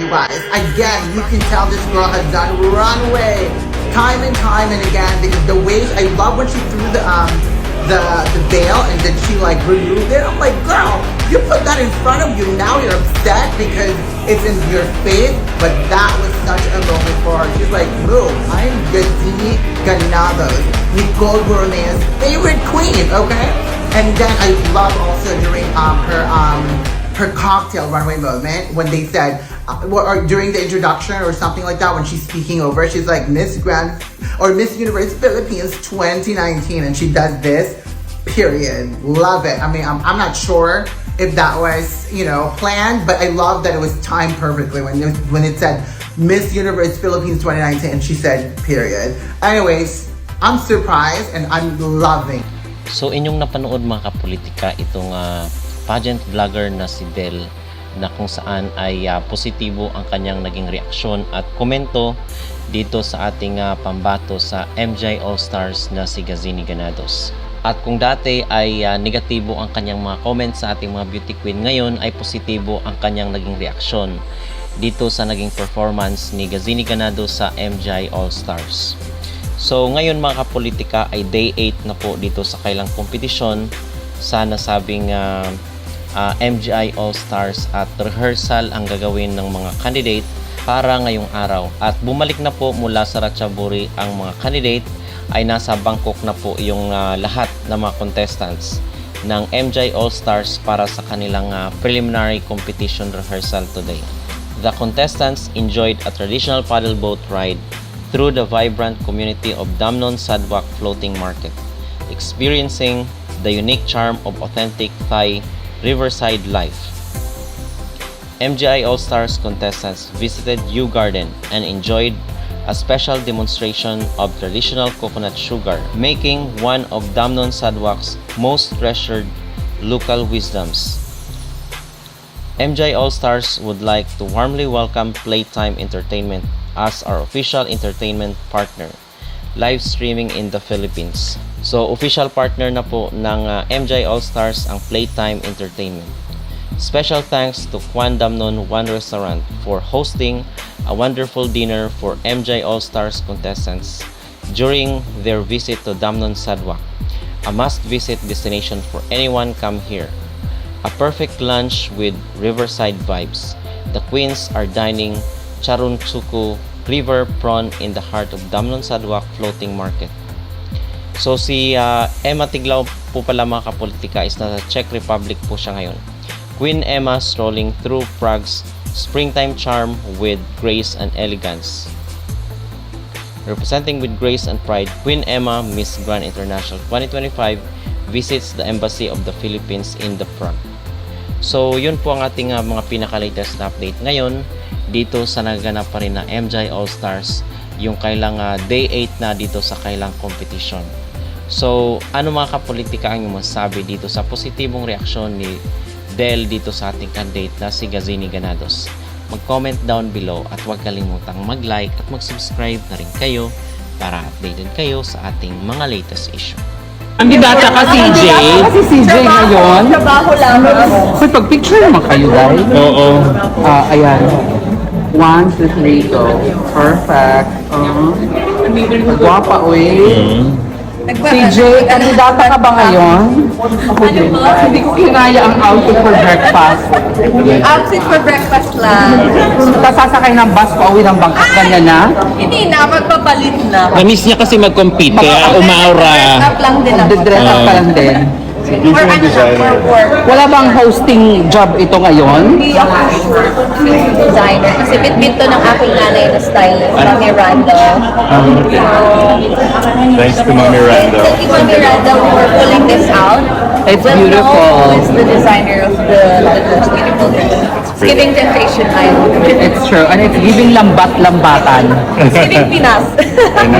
you guys. Again, you can tell this girl has done runway time and time and again because the way I love when she threw the veil and then she like removed it. I'm like, girl, you put that in front of you. Now you're upset because it's in your face. But that was such a moment for her. She's like, move. I'm Gazini Ganados, Nicole Gourmet's favorite queen. Okay, and then I love also during her cocktail runway moment when they said, or during the introduction or something like that, when she's speaking over, she's like Miss Grand or Miss Universe Philippines 2019, and she does this. Period. Love it. I mean, I'm not sure if that was planned, but I love that it was timed perfectly when it said Miss Universe Philippines 2019, and she said period. Anyways, I'm surprised and I'm loving. So inyong napanood mga kapolitika itong pageant vlogger na si Del na kung saan ay positibo ang kanyang naging reaksyon at komento dito sa ating pambato sa MJ All-Stars na si Gazini Ganados. At kung dati ay negatibo ang kanyang mga comments sa ating mga beauty queen, ngayon ay positibo ang kanyang naging reaksyon dito sa naging performance ni Gazini Ganados sa MJ All-Stars. So ngayon mga kapolitika ay day 8 na po dito sa kailang kompetisyon sa nasabing MGI All-Stars at rehearsal ang gagawin ng mga candidate para ngayong araw. At bumalik na po mula sa Ratchaburi ang mga candidate ay nasa Bangkok na po yung lahat ng mga contestants ng MGI All-Stars para sa kanilang preliminary competition rehearsal today. The contestants enjoyed a traditional paddle boat ride through the vibrant community of Damnon Sadwak Floating Market, experiencing the unique charm of authentic Thai riverside life. MGI All-Stars contestants visited Yew Garden and enjoyed a special demonstration of traditional coconut sugar, making one of Damnon Sadwak's most treasured local wisdoms. MGI All-Stars would like to warmly welcome Playtime Entertainment as our official entertainment partner, live streaming in the Philippines. So, official partner na po ng MGI All-Stars ang Playtime Entertainment. Special thanks to Kwan Damnon One Restaurant for hosting a wonderful dinner for MGI All-Stars contestants during their visit to Damnon Sadwak, a must-visit destination for anyone come here. A perfect lunch with riverside vibes. The queens are dining Charuntsuku River Prawn in the heart of Damnon Sadwak Floating Market. So si Emma Tiglao po pala mga kapolitika is nasa Czech Republic po siya ngayon. Queen Emma strolling through Prague's springtime charm with grace and elegance. Representing with grace and pride, Queen Emma, Miss Grand International 2025, visits the Embassy of the Philippines in the Prague. So yun po ang ating mga pinaka-latest na update ngayon dito sa naganap pa rin na MGI All-Stars, yung kailang day 8 na dito sa kailang competition. So, ano mga kapolitika ang yung masasabi dito sa positibong reaksyon ni Del dito sa ating candidate na si Gazini Ganados? Mag-comment down below at huwag kalimutang mag-like at mag-subscribe na rin kayo para updated kayo sa ating mga latest issue. Kandidata ka CJ. Kasi CJ ngayon. Trabaho lang. Hoy, pag-picture naman kayo, guys. Oo. Ayan. 1, 2, 3, go. Perfect. Guwapa, uy. CJ, kandidata ka ba ngayon? Ako din. Hindi ko kinaya ang outfit for breakfast. Outfit for breakfast lang. Sasakay ng bus pa uwi ng Bangkok, ganyan na? Hindi na, magpapalit na. Na-miss niya kasi mag-compete kaya umaura. Dress up lang din ako. Dress up ka lang din. For ano lang, for work. Wala bang hosting job ito ngayon? Hindi ako sure kung sino yung designer. Kasi bit-bit to ng aking nanay na stylist, Mami Rando. Thanks to Mami Rando. Thank you, Mami Rando, for pulling this out. It's We'll know beautiful. who is the designer of the most beautiful dress. It's giving Temptation Island. It's true. And it's giving lambat-lambatan. It's giving Pinas.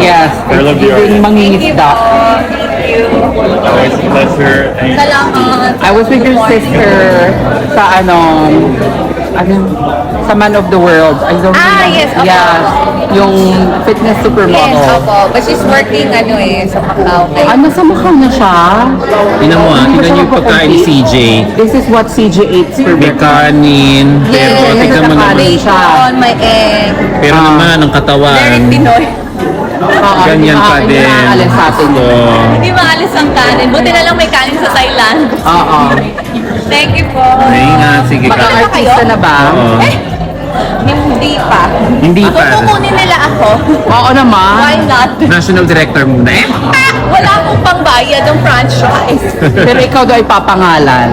Yes. Girl It's of the giving Thank you mangingisda. po. Thank you. Always a pleasure. Thanks. Salamat. I was with your sister sa ano, sa Man of the World. I don't know. Yes, opo. Yeah, yung fitness Yes, supermodel. opo. But she's working, sa Macau. Ano, sa Macau na siya? Tingnan mo tingnan niyo yung pagkain ni CJ. This is what CJ eats for May kanin, pero Yes, tingnan mo naman. kanin siya. On my egg. Pero naman, ang katawan, Very Pinoy. Oo, ganyan pa hindi din. maaalis sa atin. So, Hindi maalis ang kanin. Buti na lang may kanin sa Thailand. Oo. Thank you po. ayun nga, sige ka. Mag-artista na ba? Oo. Hindi pa. Hindi pa. Kung kukunin nila ako, Oo naman. why not? National director muna. Wala akong pangbayad ng franchise. Pero ikaw daw ay papangalan.